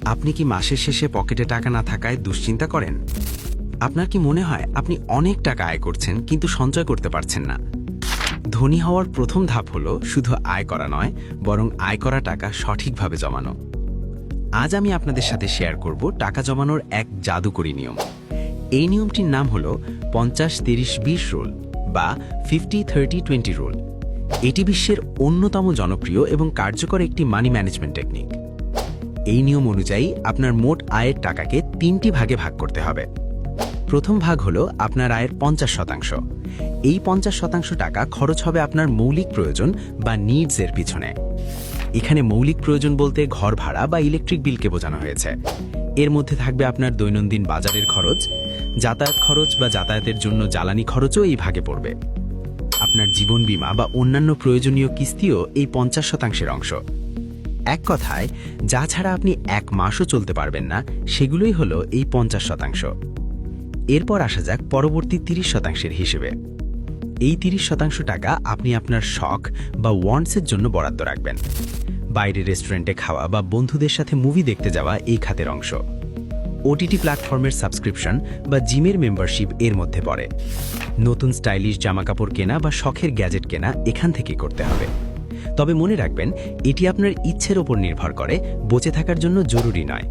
আপনি কি মাসের শেষে পকেটে টাকা না থাকায় দুশ্চিন্তা করেন? আপনার কি মনে হয় আপনি অনেক টাকা আয় করছেন কিন্তু সঞ্চয় করতে পারছেন না? ধনী হওয়ার প্রথম ধাপ হলো শুধু আয় করা নয়, বরং আয় করা টাকা সঠিকভাবে জমানো। আজ আমি আপনাদের সাথে শেয়ার করব টাকা জমানোর এক জাদুকরী নিয়ম। এই নিয়মটির নাম হলো 50-30-20 রুল বা 50-30-20 রুল। এটি বিশ্বের অন্যতম জনপ্রিয় এবং কার্যকর একটি মানি ম্যানেজমেন্ট টেকনিক। এই নিয়ম অনুযায়ী আপনার মোট আয়ের টাকাকে 3টি ভাগে ভাগ করতে হবে। প্রথম ভাগ হলো আপনার আয়ের 50%। এই 50% টাকা খরচ হবে আপনার মৌলিক প্রয়োজন বা নিডসের পিছনে। এখানে মৌলিক প্রয়োজন বলতে ঘর ভাড়া বা ইলেকট্রিক বিলকে বোঝানো হয়েছে। এর মধ্যে থাকবে আপনার দৈনন্দিন বাজারের খরচ, যাতায়াত খরচ বা যাতায়াতের জন্য জ্বালানি খরচও এই ভাগে পড়বে। আপনার জীবন বীমা বা অন্যান্য প্রয়োজনীয় কিস্তিও এই 50%-এর অংশ। এক কথায়, যা ছাড়া আপনি এক মাসও চলতে পারবেন না, সেগুলোই হলো এই 50%। এরপর আসা যাক পরবর্তী 30%-এর হিসেবে। এই 30% টাকা আপনি আপনার শখ বা ওয়ান্টসের জন্য বরাদ্দ রাখবেন। বাইরে রেস্টুরেন্টে খাওয়া বা বন্ধুদের সাথে মুভি দেখতে যাওয়া এই খাতের অংশ। ওটিটি প্ল্যাটফর্মের সাবস্ক্রিপশন বা জিমের মেম্বারশিপ এর মধ্যে পড়ে। নতুন স্টাইলিশ জামাকাপড় কেনা বা শখের গ্যাজেট কেনা এখান থেকে করতে হবে। তবে মনে রাখবেন, এটি আপনার ইচ্ছের ওপর নির্ভর করে, বেঁচে থাকার জন্য জরুরি নয়।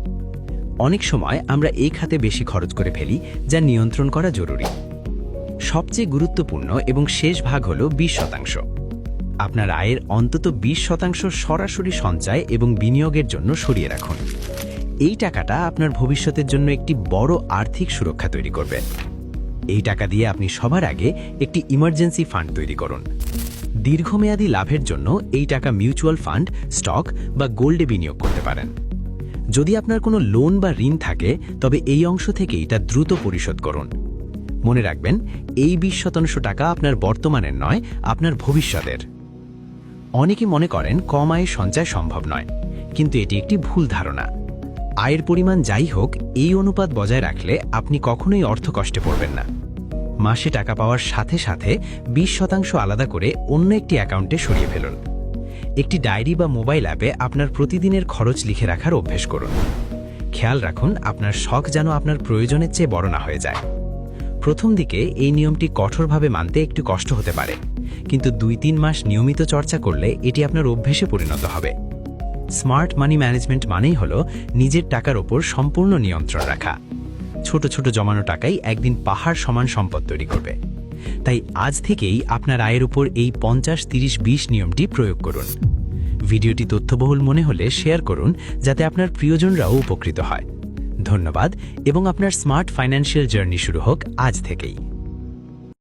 অনেক সময় আমরা এই খাতে বেশি খরচ করে ফেলি, যা নিয়ন্ত্রণ করা জরুরি। সবচেয়ে গুরুত্বপূর্ণ এবং শেষ ভাগ হল 20%। আপনার আয়ের অন্তত 20% সরাসরি সঞ্চয় এবং বিনিয়োগের জন্য সরিয়ে রাখুন। এই টাকাটা আপনার ভবিষ্যতের জন্য একটি বড় আর্থিক সুরক্ষা তৈরি করবে। এই টাকা দিয়ে আপনি সবার আগে একটি ইমার্জেন্সি ফান্ড তৈরি করুন। দীর্ঘমেয়াদী লাভের জন্য এই টাকা মিউচুয়াল ফান্ড, স্টক বা গোল্ডে বিনিয়োগ করতে পারেন। যদি আপনার কোনো লোন বা ঋণ থাকে, তবে এই অংশ থেকে এটা দ্রুত পরিশোধ করুন। মনে রাখবেন, এই 20% টাকা আপনার বর্তমানের নয়, আপনার ভবিষ্যতের। অনেকে মনে করেন কম আয়ে সঞ্চয় সম্ভব নয়, কিন্তু এটি একটি ভুল ধারণা। আয়ের পরিমাণ যাই হোক, এই অনুপাত বজায় রাখলে আপনি কখনোই অর্থকষ্টে পড়বেন না। মাসে টাকা পাওয়ার সাথে সাথে 20% আলাদা করে অন্য একটি অ্যাকাউন্টে সরিয়ে ফেলুন। একটি ডায়েরি বা মোবাইল অ্যাপে আপনার প্রতিদিনের খরচ লিখে রাখার অভ্যেস করুন। খেয়াল রাখুন আপনার শখ যেন আপনার প্রয়োজনের চেয়ে বড় না হয়ে যায়। প্রথম দিকে এই নিয়মটি কঠোরভাবে মানতে একটু কষ্ট হতে পারে, কিন্তু 2-3 মাস নিয়মিত চর্চা করলে এটি আপনার অভ্যেসে পরিণত হবে। স্মার্ট মানি ম্যানেজমেন্ট মানেই হলো নিজের টাকার ওপর সম্পূর্ণ নিয়ন্ত্রণ রাখা। ছোট ছোট জমানো টাকাই একদিন পাহাড় সমান সম্পদ তৈরি করবে। তাই আজ থেকেই আপনার আয়ের উপর এই 50-30-20 নিয়মটি প্রয়োগ করুন। ভিডিওটি তথ্যবহুল মনে হলে শেয়ার করুন, যাতে আপনার প্রিয়জনরাও উপকৃত হয়। ধন্যবাদ এবং আপনার স্মার্ট ফাইন্যান্সিয়াল জার্নি শুরু হোক আজ থেকেই।